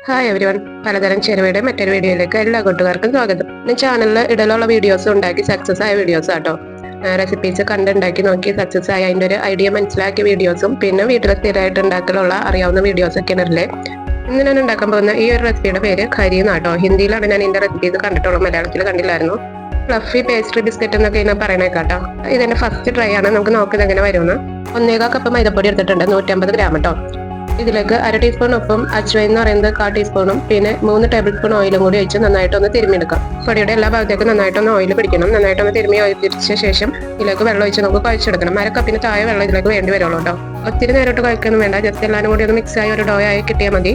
Hi everyone, പലതരം ചേരുവയുടെ മറ്റൊരു വീഡിയോയിലേക്ക് എല്ലാ കൂട്ടുകാർക്കും സ്വാഗതം. ഞാൻ ചാനലിൽ ഇടയിലുള്ള വീഡിയോസ് ഉണ്ടാക്കി സക്സസ് ആയ വീഡിയോസ് ആട്ടോ. റെസിപ്പീസ് കണ്ടുണ്ടാക്കി നോക്കി സക്സസ് ആയ അതിൻ്റെ ഒരു ഐഡിയ മനസ്സിലാക്കിയ വീഡിയോസും പിന്നെ വീട്ടിൽ സ്ഥിരമായിട്ട് ഉണ്ടാക്കലുള്ള അറിയാവുന്ന വീഡിയോസ് ഒക്കെ ഉണ്ടല്ലേ. ഇന്ന് ഞാൻ ഉണ്ടാക്കാൻ പോകുന്ന ഈ ഒരു റെസിപ്പിയുടെ പേര് ഖരി എന്നാട്ടോ. ഹിന്ദിയിലാണ് ഞാൻ ഇതിന്റെ റെസിപ്പീസ് കണ്ടിട്ടുള്ളൂ, മലയാളത്തിൽ കണ്ടില്ലായിരുന്നു. ഫ്ലഫി പേസ്ട്രി ബിസ്ക്കറ്റ് എന്നൊക്കെ ഞാൻ പറയണേക്കാട്ടോ. ഇതെന്റെ ഫസ്റ്റ് ട്രൈ ആണ്. നമുക്ക് നോക്കുന്നത് എങ്ങനെ വരുമെന്ന്. 1/4 കപ്പ് മൈദപ്പൊടി എടുത്തിട്ടുണ്ട്, 150 ഗ്രാം കേട്ടോ. ഇതിലേക്ക് 1/2 ടീസ്പൂൺ ഉപ്പും അജ്വൈൻ എന്ന് പറയുന്നത് 1/4 ടീസ്പൂണും പിന്നെ 3 ടേബിൾ സ്പൂൺ ഓയിലും കൂടി ഒഴിച്ച് നന്നായിട്ടൊന്ന് തിരുമ്മിയെടുക്കാം. പൊടിയുടെ എല്ലാ ഭാഗത്തേക്കും നന്നായിട്ടൊന്ന് ഓയിൽ പിടിക്കണം. നന്നായിട്ടൊന്ന് തിരുമ്മി ഓയിൽ തിരിച്ച ശേഷം ഇതിലേക്ക് വെള്ളം ഒഴിച്ച് നമുക്ക് കുഴച്ചെടുക്കണം. 1/2 കപ്പിന് താഴെ വെള്ളം ഇതിലേക്ക് വേണ്ടി വരുള്ളൂ കേട്ടോ. ഒത്തിരി നേരിട്ട് കുഴക്കൊന്നും വേണ്ട, ജസ്റ്റ് എല്ലാവരും കൂടി ഒന്ന് മിക്സ് ആയി ഒരു ഡോ ആയി കിട്ടിയാൽ മതി.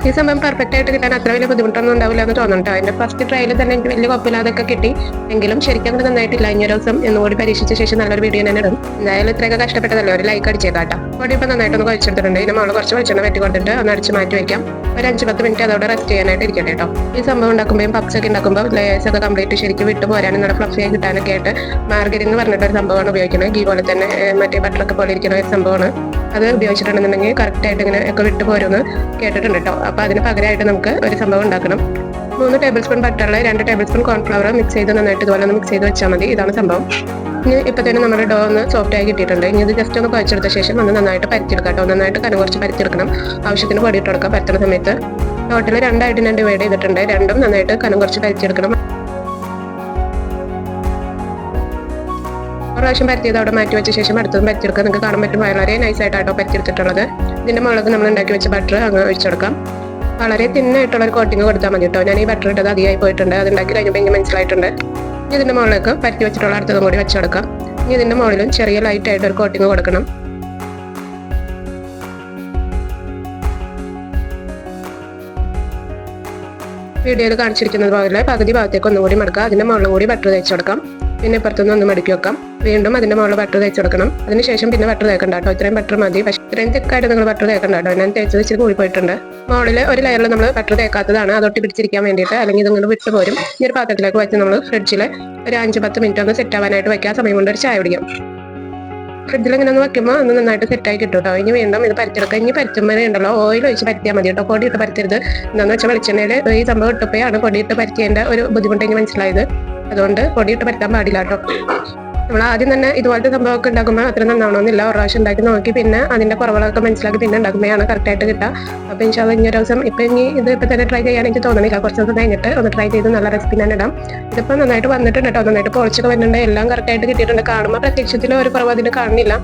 ഈ സംഭവം പെർഫെക്റ്റ് ആയിട്ട് കിട്ടാൻ അത്ര വലിയ ബുദ്ധിമുട്ടൊന്നും ഉണ്ടാവില്ല എന്ന് തോന്നുന്നുണ്ടോ. അതിന്റെ ഫസ്റ്റ് ട്രയൽ തന്നെ എനിക്ക് വലിയ കുഴപ്പമില്ലാതൊക്കെ കിട്ടി. എങ്കിലും ശരിക്കും അങ്ങനെ നന്നായിട്ടില്ല. ഇനി ഒരു ദിവസം എന്നുകൂടി പരീക്ഷിച്ച ശേഷം നല്ലൊരു വീഡിയോ തന്നെ ഇടും. എന്തായാലും ഇത്രയൊക്കെ കഷ്ടപ്പെട്ടതല്ലേ, ഒരു ലൈക്ക് അടിച്ചേക്കാട്ടോ. പൊടി ഇപ്പം നന്നായിട്ടൊന്ന് കുഴച്ചെടുത്തിട്ടുണ്ട്. ഇതിന് മുകളിൽ കുറച്ച് വെളിച്ചെണ്ണ വെട്ടി കൊടുത്തിട്ട് ഒന്ന് അടിച്ച് മാറ്റി വെക്കാം. ഒരു 5-10 മിനിറ്റ് അതോടെ റെസ്റ്റ് ചെയ്യാനായിട്ട് ഇരിക്കട്ടെ കേട്ടോ. ഈ സംഭവം ഉണ്ടാക്കുമ്പോൾ പപ്സ് ഒക്കെ ഉണ്ടാക്കുമ്പോൾ ലേയേഴ്സ് ഒക്കെ കംപ്ലീറ്റ് ശരിക്കും വിട്ടു പോരാനും നല്ല ഫ്ലഫി ആയി കിട്ടാനൊക്കെ ആയിട്ട് മാർഗരിൻ എന്ന് പറഞ്ഞിട്ട് ഒരു സംഭവമാണ് ഉപയോഗിക്കുന്നത്. ഗീ പോലെ തന്നെ മറ്റേ ബട്ടറൊക്കെ പോലെ ഇരിക്കുന്ന ഒരു സംഭവമാണ്. അത് ഉപയോഗിച്ചിട്ടുണ്ടെന്നുണ്ടെങ്കിൽ കറക്റ്റ് ആയിട്ട് ഇങ്ങനെ ഒക്കെ വിട്ടു പോരുമെന്ന് കേട്ടിട്ടുണ്ട് കേട്ടോ. അപ്പൊ അതിന് പകരമായിട്ട് നമുക്ക് ഒരു സംഭവം ഉണ്ടാക്കണം. 3 ടേബിൾ സ്പൂൺ ബട്ടറിൽ 2 ടേബിൾ സ്പൂൺ കോൺഫ്ലവർ മിക്സ് ചെയ്ത് നന്നായിട്ട് ഇതുപോലെ ഒന്ന് മിക്സ് ചെയ്ത് വെച്ചാൽ മതി. ഇതാണ് സംഭവം. ഇനി ഇപ്പൊ തന്നെ നമ്മുടെ ഡോ ഒന്ന് സോഫ്റ്റ് ആയി കിട്ടിയിട്ടുണ്ട്. ഇനി ഇത് ജസ്റ്റ് ഒന്ന് കുഴച്ചെടുത്ത ശേഷം ഒന്ന് നന്നായിട്ട് പരത്തിയെടുക്കാം കേട്ടോ. നന്നായിട്ട് കനം കുറച്ച് പരത്തിയെടുക്കണം. ആവശ്യത്തിന് പൊടി ഇട്ട് കൊടുക്കാം. പരത്തുന്ന സമയത്ത് ടോട്ടൽ 2 ആയിട്ട് ഞാൻ ഡിവൈഡ് ചെയ്തിട്ടുണ്ട്. രണ്ടും നന്നായിട്ട് കനം കുറച്ച് പരത്തിയെടുക്കണം. പ്രാവശ്യം പരത്തിയത് അവിടെ മാറ്റി വെച്ച ശേഷം അടുത്തതും പരത്തിയെടുക്കുക. നിങ്ങൾക്ക് കാണാൻ പറ്റും വളരെ നൈസായിട്ടാട്ടോ പരത്തിയെടുത്തിട്ടുള്ളത്. ഇതിന്റെ മുളക് നമ്മൾ ഉണ്ടാക്കി വെച്ച ബട്ടർ അങ്ങ് ഒഴിച്ചെടുക്കാം. വളരെ തിന്നായിട്ടുള്ള ഒരു കോട്ടിങ് കൊടുത്താൽ മതി കേട്ടോ. ഞാൻ ഈ ബട്ടർ ഇട്ടത് അധികമായി പോയിട്ടുണ്ട്. അത് ഉണ്ടാക്കി കഴിഞ്ഞപ്പോൾ എനിക്ക് മനസ്സിലായിട്ടുണ്ട്. ഇതിന്റെ മുകളിലേക്ക് പരത്തി വെച്ചിട്ടുള്ള അടുത്തതും കൂടി വെച്ചെടുക്കാം. ഇനി ഇതിന്റെ മുകളിലും ചെറിയ ലൈറ്റ് ആയിട്ട് ഒരു കോട്ടിങ് കൊടുക്കണം. വീഡിയോയിൽ കാണിച്ചിരിക്കുന്നത് പോലെ പകുതി ഭാഗത്തേക്ക് ഒന്നുകൂടി മടക്കാം. അതിന്റെ മുകളിലും കൂടി ബട്ടർ തേച്ച് കൊടുക്കാം. പിന്നെ ഇപ്പുറത്തുനിന്ന് ഒന്ന് മടക്കി വെക്കാം. വീണ്ടും അതിന്റെ മുകളിൽ ബട്ടർ തേച്ച് കൊടുക്കണം. അതിനുശേഷം പിന്നെ ബട്ടർ തേക്കണ്ട കേട്ടോ. ഇത്രയും ബട്ടർ മതി. പക്ഷേ ഇത്രയും തിക്കായിട്ട് നിങ്ങൾ ബട്ടർ തേക്കണ്ട കേട്ടോ. ഞാൻ തേച്ചത് ഇച്ചിരി കൂടി പോയിട്ടുണ്ട്. മുകളിൽ ഒരു ലെയറിൽ നമ്മൾ ബട്ടർ തേക്കാത്തതാണ്, അതൊട്ടി പിടിച്ചിരിക്കാൻ വേണ്ടിയിട്ട്. അല്ലെങ്കിൽ ഇതിങ്ങനെ വിട്ടുപോരും. ഈ ഒരു പാത്രത്തിലേക്ക് വെച്ച് നമ്മൾ ഫ്രിഡ്ജിൽ ഒരു 5-10 മിനിറ്റ് ഒന്ന് സെറ്റ് ആവാനായിട്ട് വെക്കാം. സമയം കൊണ്ട് ഒരു ചായ കുടിക്കാം. ഫ്രിഡ്ജിൽ ഇങ്ങനെ ഒന്ന് വെക്കുമ്പോൾ ഒന്ന് നന്നായിട്ട് സെറ്റായി കിട്ടും കേട്ടോ. ഇനി വീണ്ടും ഇത് പരത്തിയെടുക്കുക. ഇനി പരത്തുമ്പോൾ ഉണ്ടല്ലോ ഓയിൽ ഒഴിച്ച് പരത്തിയാൽ മതി കേട്ടോ. പൊടി ഇട്ട് പരത്തരുത്. എന്താണെന്ന് വെച്ചാൽ വെളിച്ചെണ്ണയിൽ ഈ സംഭവം ഇട്ടപ്പോഴാണ് പൊടിയിട്ട് പരത്തിയതിൻ്റെ ഒരു ബുദ്ധിമുട്ട് എനിക്ക് മനസ്സിലായത്. അതുകൊണ്ട് പൊടിയിട്ട് പരത്താൻ പാടില്ല കേട്ടോ. നമ്മൾ ആദ്യം തന്നെ ഇതുപോലത്തെ സംഭവമൊക്കെ ഉണ്ടാക്കുമ്പോൾ അത്ര നന്നാവണമെന്നില്ല. ഒരു പ്രാവശ്യം ഉണ്ടാക്കി നോക്കി പിന്നെ അതിന്റെ കുറവുകളൊക്കെ മനസ്സിലാക്കി പിന്നെ ഉണ്ടാക്കുമ്പോഴാണ് കറക്റ്റായിട്ട് കിട്ടുക. അപ്പോൾ ഇൻഷാല്ലാ ഇനി ഒരു ദിവസം ഇനി ഇത് ഇപ്പം തന്നെ ട്രൈ ചെയ്യാൻ എനിക്ക് തോന്നുന്നില്ല. കുറച്ച് ദിവസം കഴിഞ്ഞിട്ട് ഒന്ന് ട്രൈ ചെയ്ത് നല്ല റെസിപ്പി ഞാൻ ഇടാം. ഇതിപ്പോൾ നന്നായിട്ട് വന്നിട്ടുണ്ട് കേട്ടോ. നന്നായിട്ട് പൊളിച്ചൊക്കെ വരുന്നുണ്ട്. എല്ലാം കറക്റ്റായിട്ട് കിട്ടിയിട്ടുണ്ട്. കാണുമ്പോൾ പ്രത്യക്ഷത്തിൽ ഒരു കുറവ് അതിന് കാണുന്നില്ല.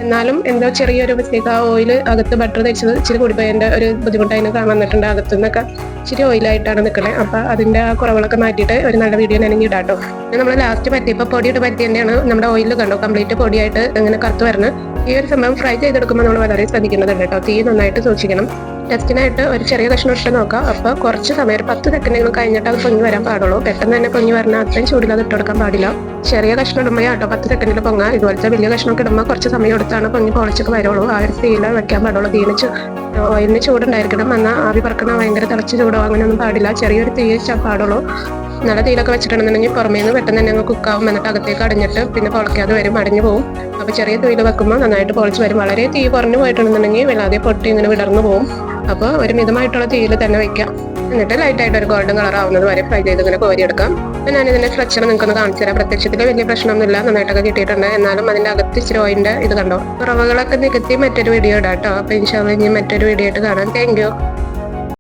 എന്നാലും എന്തോ ചെറിയൊരു മിസ്റ്റേക്ക്, ആ ഓയിൽ അകത്ത് ബട്ടർ തേച്ചത് ഇച്ചിരി കൂടിപ്പോയതിൻ്റെ ഒരു ബുദ്ധിമുട്ട് അതിന് കാണാൻ വന്നിട്ടുണ്ട്. അകത്തുനിന്നൊക്കെ ഇച്ചിരി ഓയിലായിട്ടാണ് നിൽക്കുന്നത്. അപ്പോൾ അതിൻ്റെ ആ കുറവുകളൊക്കെ മാറ്റിയിട്ട് ഒരു നല്ല വീഡിയോ ഞാൻ ഇടാം കേട്ടോ. നമ്മൾ ലാസ്റ്റ് പറ്റിയപ്പോൾ പൊടിയിട്ട് പറ്റിയതിൻ്റെയാണ് നമ്മുടെ ഓയിൽ കണ്ടോ കംപ്ലീറ്റ് പൊടിയായിട്ട് ഇങ്ങനെ കറുത്ത് വരുന്നത്. ഈ ഒരു സംഭവം ഫ്രൈ ചെയ്തെടുക്കുമ്പോൾ നമ്മൾ വളരെ ശ്രദ്ധിക്കേണ്ടതുണ്ട് കേട്ടോ. തീ നന്നായിട്ട് സൂക്ഷിക്കണം. ടെസ്റ്റിനായിട്ട് ഒരു ചെറിയ കഷ്ണം ഇട്ട് നോക്കാം. അപ്പോൾ കുറച്ച് സമയം ഒരു 10 സെക്കൻഡുകൾ കഴിഞ്ഞിട്ട് അത് പൊങ്ങി വരാൻ പാടുള്ളൂ. പെട്ടെന്ന് തന്നെ പൊങ്ങി വരണം. അത്രയും ചൂടില്ലാതെ ഇട്ട് കൊടുക്കാൻ പാടില്ല. ചെറിയ കഷ്ണം ഇടുമ്പോൾ കേട്ടോ 10 സെക്കൻഡിൽ പൊങ്ങാം. ഇതുപോലത്തെ വലിയ കഷ്ണമൊക്കെ ഇടുമ്പോൾ കുറച്ച് സമയം എടുത്താണ് പൊങ്ങി പൊളിച്ചൊക്കെ വരുള്ളൂ. ആ ഒരു തീയിൽ വെക്കാൻ പാടുള്ളൂ. ഓയിലിന് ചൂടുണ്ടായിരിക്കണം. എന്നാൽ ആവി പറക്കണം. ഭയങ്കര തിളച്ച് ചൂടോ അങ്ങനെയൊന്നും പാടില്ല. ചെറിയൊരു തീ വെച്ചാൽ പാടുള്ളൂ. നല്ല തീയിലൊക്കെ വെച്ചിട്ടുണ്ടെന്നുണ്ടെങ്കിൽ പുറമേ നിന്ന് പെട്ടെന്ന് തന്നെ അങ്ങ് കുക്കാവും. എന്നിട്ട് അകത്തേക്ക് അടിഞ്ഞിട്ട് പിന്നെ പൊളിക്കാതെ വരും, അടിഞ്ഞു പോകും. അപ്പോൾ ചെറിയ തീയിൽ വെക്കുമ്പോൾ നന്നായിട്ട് പൊളിച്ച് വരും. വളരെ തീ കുറഞ്ഞു പോയിട്ടുണ്ടെന്നുണ്ടെങ്കിൽ വെള്ളാതെ പൊട്ടി ഇങ്ങനെ വിടർന്നു പോകും. അപ്പോൾ ഒരു മിതമായിട്ടുള്ള തീയിൽ തന്നെ വെക്കാം. എന്നിട്ട് ലൈറ്റായിട്ട് ഒരു ഗോൾഡൻ കളർ ആവുന്നത് വരെ ഫ്രൈ ചെയ്ത് ഇങ്ങനെ കോരിയെടുക്കാം. അപ്പോൾ ഞാൻ ഇതിൻ്റെ സ്ട്രക്ചർ നിങ്ങൾക്കൊന്ന് കാണിച്ചു തരാം. പ്രത്യക്ഷത്തിൽ വലിയ പ്രശ്നമൊന്നുമില്ല, നന്നായിട്ടൊക്കെ കിട്ടിയിട്ടുണ്ട്. എന്നാലും അതിൻ്റെ അകത്ത് ഇച്ചിരി ഓയിലിൻ്റെ ഇത് കണ്ടോ. കുറവുകളൊക്കെ നികത്തി മറ്റൊരു വീഡിയോ ഇടാം കേട്ടോ. അപ്പോൾ ഇൻഷാല്ലാ ഇനി മറ്റൊരു വീഡിയോ ആയിട്ട് കാണാം. Thank you.